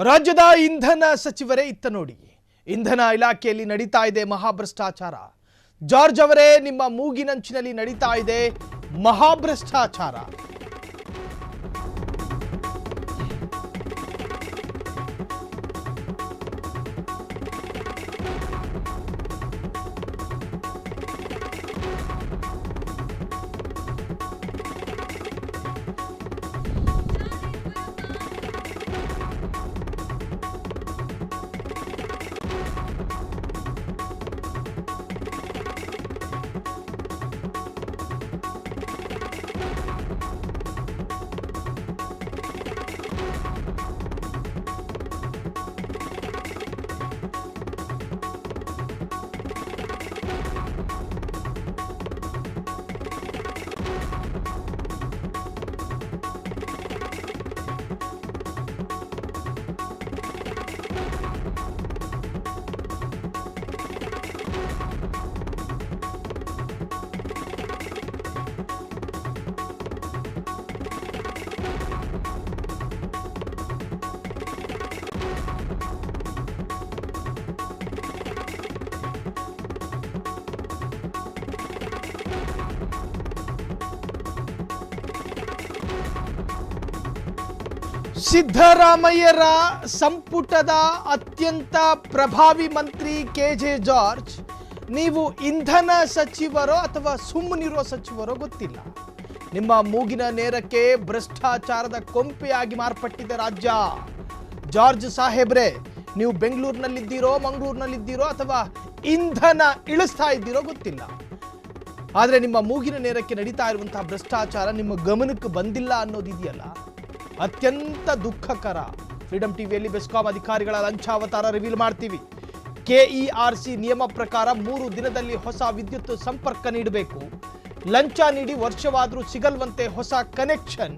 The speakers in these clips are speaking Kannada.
ರಾಜ್ಯದ ಇಂಧನ ಸಚಿವರೇ ಇತ್ತ ನೋಡಿ. ಇಂಧನ ಇಲಾಖೆಯಲ್ಲಿ ನಡೀತಾ ಇದೆ ಮಹಾಭ್ರಷ್ಟಾಚಾರ. ಜಾರ್ಜ್ ಅವರೇ, ನಿಮ್ಮ ಮೂಗಿನಂಚಿನಲ್ಲಿ ನಡೀತಾ ಇದೆ ಮಹಾಭ್ರಷ್ಟಾಚಾರ. ಸಿದ್ದರಾಮಯ್ಯರ ಸಂಪುಟದ ಅತ್ಯಂತ ಪ್ರಭಾವಿ ಮಂತ್ರಿ ಕೆಜೆ ಜಾರ್ಜ್, ನೀವು ಇಂಧನ ಸಚಿವರೋ ಅಥವಾ ಸುಮ್ಮನಿರೋ ಸಚಿವರೋ ಗೊತ್ತಿಲ್ಲ. ನಿಮ್ಮ ಮೂಗಿನ ನೇರಕ್ಕೆ ಭ್ರಷ್ಟಾಚಾರದ ಕೊಂಪೆಯಾಗಿ ಮಾರ್ಪಟ್ಟಿದೆ ರಾಜ್ಯ. ಜಾರ್ಜ್ ಸಾಹೇಬ್ರೆ, ನೀವು ಬೆಂಗಳೂರಿನಲ್ಲಿದ್ದೀರೋ, ಮಂಗಳೂರಿನಲ್ಲಿದ್ದೀರೋ ಅಥವಾ ಇಂಧನ ಇಳಿಸ್ತಾ ಇದ್ದೀರೋ ಗೊತ್ತಿಲ್ಲ. ಆದರೆ ನಿಮ್ಮ ಮೂಗಿನ ನೇರಕ್ಕೆ ನಡೀತಾ ಇರುವಂತಹ ಭ್ರಷ್ಟಾಚಾರ ನಿಮ್ಮ ಗಮನಕ್ಕೆ ಬಂದಿಲ್ಲ ಅನ್ನೋದಿದೆಯಲ್ಲ, ಅತ್ಯಂತ ದುಃಖಕರ. ಫ್ರೀಡಂ ಟಿವಿಯಲ್ಲಿ ಬೆಸ್ಕಾಂ ಅಧಿಕಾರಿಗಳ ಲಂಚಾವತಾರ ರಿವೀಲ್ ಮಾಡ್ತೀವಿ. ಕೆಇಆರ್ಸಿ ನಿಯಮ ಪ್ರಕಾರ 3 ದಿನದಲ್ಲಿ ಹೊಸ ವಿದ್ಯುತ್ ಸಂಪರ್ಕ ನೀಡಬೇಕು. ಲಂಚ ನೀಡಿ ವರ್ಷವಾದರೂ ಸಿಗಲ್ವಂತೆ ಹೊಸ ಕನೆಕ್ಷನ್.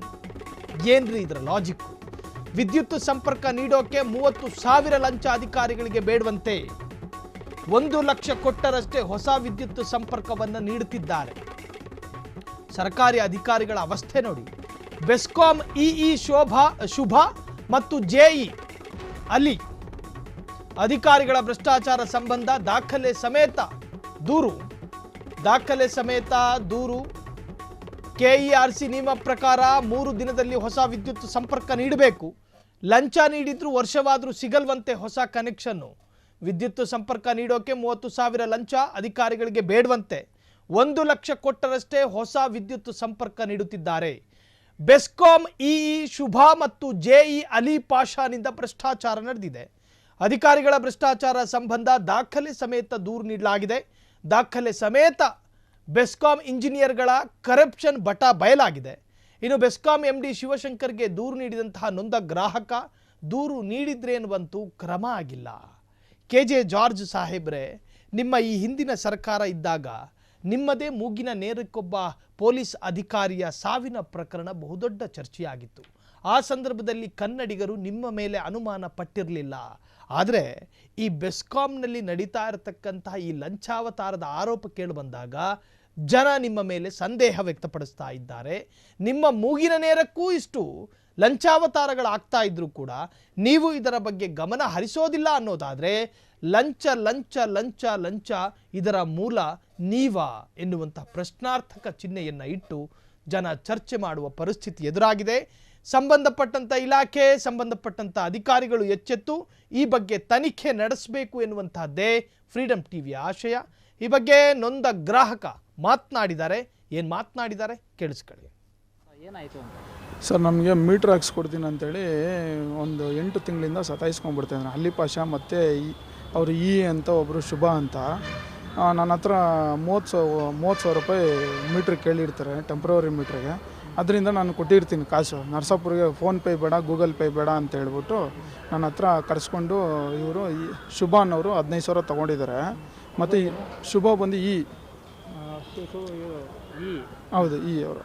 ಏನ್ರಿ ಇದರ ಲಾಜಿಕ್? ವಿದ್ಯುತ್ ಸಂಪರ್ಕ ನೀಡೋಕೆ 30,000 ಲಂಚ ಅಧಿಕಾರಿಗಳಿಗೆ ಬೇಡವಂತೆ. 1 ಲಕ್ಷ ಕೊಟ್ಟರಷ್ಟೇ ಹೊಸ ವಿದ್ಯುತ್ ಸಂಪರ್ಕವನ್ನು ನೀಡುತ್ತಿದ್ದಾರೆ. ಸರ್ಕಾರಿ ಅಧಿಕಾರಿಗಳ ಅವಸ್ಥೆ ನೋಡಿ. ಬೆಸ್ಕಾಂ ಇಇ ಶುಭ ಮತ್ತು ಜೆಇ ಅಲಿ ಅಧಿಕಾರಿಗಳ ಭ್ರಷ್ಟಾಚಾರ ಸಂಬಂಧ ದಾಖಲೆ ಸಮೇತ ದೂರು. ಕೆಇಆರ್ಸಿ ನಿಯಮ ಪ್ರಕಾರ 3 ದಿನದಲ್ಲಿ ಹೊಸ ವಿದ್ಯುತ್ ಸಂಪರ್ಕ ನೀಡಬೇಕು. ಲಂಚ ನೀಡಿದ್ರೂ ವರ್ಷವಾದರೂ ಸಿಗಲ್ವಂತೆ ಹೊಸ ಕನೆಕ್ಷನ್ನು. ವಿದ್ಯುತ್ ಸಂಪರ್ಕ ನೀಡೋಕೆ 30,000 ಲಂಚ ಅಧಿಕಾರಿಗಳಿಗೆ ಬೇಡವಂತೆ. 1 ಲಕ್ಷ ಕೊಟ್ಟರಷ್ಟೇ ಹೊಸ ವಿದ್ಯುತ್ ಸಂಪರ್ಕ ನೀಡುತ್ತಿದ್ದಾರೆ. ಬೆಸ್ಕಾಂ ಇಇ ಶುಭ ಮತ್ತು ಜೆಇ ಅಲಿ ಪಾಷಾನಿಂದ ಭ್ರಷ್ಟಾಚಾರ ನಡೆದಿದೆ. ಅಧಿಕಾರಿಗಳ ಭ್ರಷ್ಟಾಚಾರ ಸಂಬಂಧ ದಾಖಲೆ ಸಮೇತ ದೂರು ನೀಡಲಾಗಿದೆ. ದಾಖಲೆ ಸಮೇತ ಬೆಸ್ಕಾಂ ಇಂಜಿನಿಯರ್ಗಳ ಕರಪ್ಷನ್ ಬಟ ಬಯಲಾಗಿದೆ. ಇನ್ನು ಬೆಸ್ಕಾಂ ಎಂಡಿ ಶಿವಶಂಕರ್ಗೆ ದೂರು ನೀಡಿದಂತಹ ನೊಂದ ಗ್ರಾಹಕ, ದೂರು ನೀಡಿದ್ರೇನುವಂತೂ ಕ್ರಮ ಆಗಿಲ್ಲ. ಕೆಜೆ ಜಾರ್ಜ್ ಸಾಹೇಬ್ರೆ, ನಿಮ್ಮ ಈ ಹಿಂದಿನ ಸರ್ಕಾರ ಇದ್ದಾಗ ನಿಮ್ಮದೇ ಮೂಗಿನ ನೇರಕ್ಕೊಬ್ಬ ಪೊಲೀಸ್ ಅಧಿಕಾರಿಯ ಸಾವಿನ ಪ್ರಕರಣ ಬಹುದೊಡ್ಡ ಚರ್ಚೆಯಾಗಿತ್ತು. ಆ ಸಂದರ್ಭದಲ್ಲಿ ಕನ್ನಡಿಗರು ನಿಮ್ಮ ಮೇಲೆ ಅನುಮಾನ ಪಟ್ಟಿರಲಿಲ್ಲ. ಆದರೆ ಈ ಬೆಸ್ಕಾಂನಲ್ಲಿ ನಡೀತಾ ಇರತಕ್ಕಂತಹ ಈ ಲಂಚಾವತಾರದ ಆರೋಪ ಕೇಳಿಬಂದಾಗ ಜನ ನಿಮ್ಮ ಮೇಲೆ ಸಂದೇಹ ವ್ಯಕ್ತಪಡಿಸ್ತಾ ಇದ್ದಾರೆ. ನಿಮ್ಮ ಮೂಗಿನ ನೇರಕ್ಕೂ ಇಷ್ಟು ಲಂಚಾವತಾರಗಳಾಗ್ತಾ ಇದ್ರೂ ಕೂಡ ನೀವು ಇದರ ಬಗ್ಗೆ ಗಮನ ಹರಿಸೋದಿಲ್ಲ ಅನ್ನೋದಾದರೆ ಲಂಚ ಲಂಚ ಲಂಚ ಲಂಚ ಇದರ ಮೂಲ ನೀವಾ ಎನ್ನುವಂಥ ಪ್ರಶ್ನಾರ್ಥಕ ಚಿಹ್ನೆಯನ್ನು ಇಟ್ಟು ಜನ ಚರ್ಚೆ ಮಾಡುವ ಪರಿಸ್ಥಿತಿ ಎದುರಾಗಿದೆ. ಸಂಬಂಧಪಟ್ಟಂಥ ಇಲಾಖೆ, ಸಂಬಂಧಪಟ್ಟಂಥ ಅಧಿಕಾರಿಗಳು ಎಚ್ಚೆತ್ತು ಈ ಬಗ್ಗೆ ತನಿಖೆ ನಡೆಸಬೇಕು ಎನ್ನುವಂತಹದ್ದೇ ಫ್ರೀಡಂ ಟಿವಿಯ ಆಶಯ. ಈ ಬಗ್ಗೆ ನೊಂದ ಗ್ರಾಹಕ ಮಾತನಾಡಿದ್ದಾರೆ. ಏನು ಮಾತನಾಡಿದ್ದಾರೆ ಕೇಳಿಸ್ಕೊಳ್ಳಿ. ಏನಾಯಿತು ಅಂತ ಸರ್, ನಮಗೆ ಮೀಟ್ರ್ ಹಾಕ್ಸ್ಕೊಡ್ತೀನಿ ಅಂತೇಳಿ ಒಂದು 8 ತಿಂಗಳಿಂದ ಸತಾಯಿಸ್ಕೊಂಡ್ಬಿಡ್ತಾಯಿದ್ದಾರೆ. ಅಲಿ ಪಾಷಾ ಮತ್ತು ಅವರು ಅಂತ ಒಬ್ಬರು ಶುಭ ಅಂತ ನನ್ನ ಹತ್ರ 30,000 ರೂಪಾಯಿ ಮೀಟ್ರ್ ಕೇಳಿರ್ತಾರೆ, ಟೆಂಪ್ರವರಿ ಮೀಟ್ರಿಗೆ. ಅದರಿಂದ ನಾನು ಕೊಟ್ಟಿರ್ತೀನಿ ಕಾಸು. ನರಸಾಪುರಿಗೆ ಫೋನ್ಪೇ ಬೇಡ, ಗೂಗಲ್ ಪೇ ಬೇಡ ಅಂತ ಹೇಳ್ಬಿಟ್ಟು ನನ್ನ ಹತ್ರ ಕರೆಸ್ಕೊಂಡು ಇವರು ಶುಭ ಅನ್ನೋರು 15,000 ತೊಗೊಂಡಿದ್ದಾರೆ. ಮತ್ತು ಶುಭ ಬಂದು ಹೌದು ಅವರು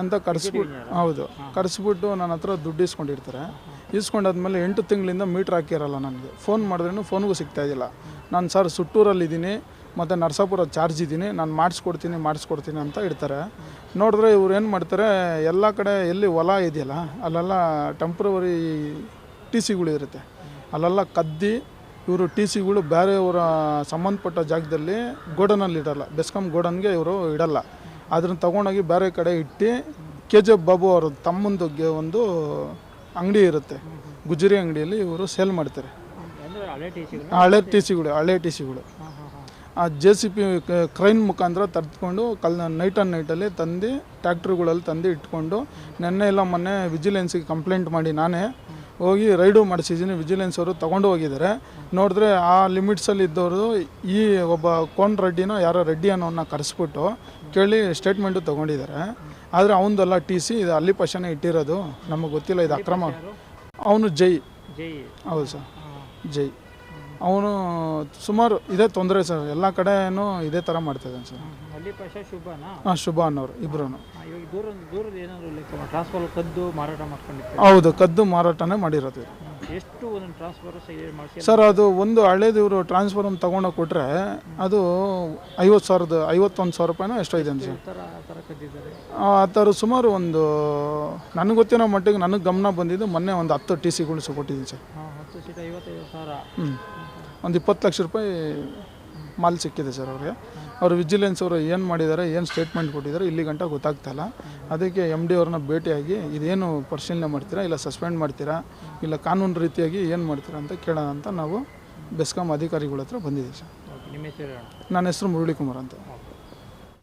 ಅಂತ ಕರೆಸ್ಬಿಟ್ಟು ನನ್ನ ಹತ್ರ ದುಡ್ಡು ಇಸ್ಕೊಂಡಿರ್ತಾರೆ. ಇಸ್ಕೊಂಡಾದ್ಮೇಲೆ 8 ತಿಂಗಳಿಂದ ಮೀಟ್ರ್ ಹಾಕಿರಲ್ಲ. ನನಗೆ ಫೋನ್ ಮಾಡಿದ್ರೂ ಫೋನ್ಗೂ ಸಿಗ್ತಾಯಿದ್ದಿಲ್ಲ. ನಾನು ಸರ್ ಸುಟ್ಟೂರಲ್ಲಿದ್ದೀನಿ ಮತ್ತು ನರಸಾಪುರ ಚಾರ್ಜ್ ಇದ್ದೀನಿ, ನಾನು ಮಾಡಿಸ್ಕೊಡ್ತೀನಿ ಅಂತ ಇಡ್ತಾರೆ. ನೋಡಿದ್ರೆ ಇವ್ರು ಏನು ಮಾಡ್ತಾರೆ, ಎಲ್ಲ ಕಡೆ ಎಲ್ಲಿ ಹೊಲ ಇದೆಯಲ್ಲ ಅಲ್ಲೆಲ್ಲ ಟೆಂಪ್ರವರಿ ಟಿ ಸಿಗಳು ಇರುತ್ತೆ, ಅಲ್ಲೆಲ್ಲ ಕದ್ದಿ ಇವರು ಟಿ ಸಿಗಳು ಬೇರೆಯವರ ಸಂಬಂಧಪಟ್ಟ ಜಾಗದಲ್ಲಿ ಗೋಡನಲ್ಲಿ ಇಡಲ್ಲ, ಬೆಸ್ಕಾಂ ಗೋಡನ್ಗೆ ಇವರು ಇಡಲ್ಲ. ಅದನ್ನು ತೊಗೊಂಡೋಗಿ ಬೇರೆ ಕಡೆ ಇಟ್ಟು KGF ಬಾಬು ಅವ್ರ ತಮ್ಮಂದು ಒಂದು ಅಂಗಡಿ ಇರುತ್ತೆ, ಗುಜರಿ ಅಂಗಡಿಯಲ್ಲಿ ಇವರು ಸೇಲ್ ಮಾಡ್ತಾರೆ. ಹಳೆ ಟಿ ಸಿಗಳು ಆ JCB ಕ್ರೈನ್ ಮುಖಾಂತರ ತರ್ತ್ಕೊಂಡು ನೈಟ್ ಆ್ಯಂಡ್ ನೈಟಲ್ಲಿ ತಂದು ಟ್ಯಾಕ್ಟ್ರುಗಳಲ್ಲಿ ತಂದು ಇಟ್ಕೊಂಡು ನೆನ್ನೆ ಇಲ್ಲ ಮೊನ್ನೆ ವಿಜಿಲೆನ್ಸಿಗೆ ಕಂಪ್ಲೇಂಟ್ ಮಾಡಿ ನಾನೇ ಹೋಗಿ ರೈಡು ಮಾಡಿಸಿದ್ದೀನಿ. ವಿಜಿಲೆನ್ಸ್ ಅವರು ತೊಗೊಂಡು ಹೋಗಿದ್ದಾರೆ. ನೋಡಿದ್ರೆ ಆ ಲಿಮಿಟ್ಸಲ್ಲಿ ಇದ್ದವರು ಈ ಒಬ್ಬ ಕೋನ್ ರೆಡ್ಡಿನೋ ಯಾರೋ ರೆಡ್ಡಿ ಅನ್ನೋನ್ನ ಕರೆಸ್ಬಿಟ್ಟು ಕೇಳಿ ಸ್ಟೇಟ್ಮೆಂಟು ತೊಗೊಂಡಿದ್ದಾರೆ. ಆದರೆ ಅವನದೆಲ್ಲ TC ಇದು ಅಲ್ಲಿ ಪಶನೇ ಇಟ್ಟಿರೋದು, ನಮಗೆ ಗೊತ್ತಿಲ್ಲ ಇದು ಅಕ್ರಮ. ಅವನು ಜೈ, ಹೌದು ಸರ್, ಜೈ. ಅವನು ಸುಮಾರು ಇದೇ ತೊಂದರೆ ಸರ್, ಎಲ್ಲ ಕಡೆನೂ ಇದೇ ಥರ ಮಾಡ್ತಾಯಿದ್ದಾನೆ ಸರ್. ಹಾಂ, ಶುಭ ಅನ್ನೋರು ಇಬ್ಬರೂ. ಹೌದು, ಕದ್ದು ಮಾರಾಟನೇ ಮಾಡಿರೋದು ಸರ್. ಅದು ಒಂದು ಹಳೇದು ಇವರು ಟ್ರಾನ್ಸ್ಫಾರ್ಮ್ ತೊಗೊಂಡೋಗಿ ಕೊಟ್ಟರೆ ಅದು 51,000 ರೂಪಾಯಿನೋ ಎಷ್ಟೋ ಇದೆ ಸರ್. ಆ ಥರ ಸುಮಾರು ಒಂದು ನನಗೆ ಗೊತ್ತಿರೋ ಮಟ್ಟಿಗೆ ನನಗೆ ಗಮನ ಬಂದಿದ್ದು ಮೊನ್ನೆ ಒಂದು 10 TCಗಳು ಕೊಟ್ಟಿದ್ದೀನಿ ಸರ್. ಒಂದು 20 ಲಕ್ಷ ರೂಪಾಯಿ ಮಾಲ್ ಸಿಕ್ಕಿದೆ ಸರ್ ಅವ್ರಿಗೆ. ಅವರು ವಿಜಿಲೆನ್ಸ್ ಅವರು ಏನು ಮಾಡಿದ್ದಾರೆ, ಏನು ಸ್ಟೇಟ್ಮೆಂಟ್ ಕೊಟ್ಟಿದ್ದಾರೆ ಇಲ್ಲಿ ಗಂಟ ಗೊತ್ತಾಗ್ತಾಯಿಲ್ಲ. ಅದಕ್ಕೆ MD ಅವ್ರನ್ನ ಭೇಟಿಯಾಗಿ ಇದೇನು ಪರಿಶೀಲನೆ ಮಾಡ್ತೀರಾ, ಇಲ್ಲ ಸಸ್ಪೆಂಡ್ ಮಾಡ್ತೀರಾ, ಇಲ್ಲ ಕಾನೂನು ರೀತಿಯಾಗಿ ಏನು ಮಾಡ್ತೀರಾ ಅಂತ ಕೇಳೋಣ ಅಂತ ನಾವು ಬೆಸ್ಕಾಂ ಅಧಿಕಾರಿಗಳ ಹತ್ರ ಬಂದಿದ್ದೀವಿ ಸರ್. ನಿಮ್ಮ ಹೆಸರು? ನನ್ನ ಹೆಸರು ಮುರಳಿ ಕುಮಾರ್ ಅಂತ.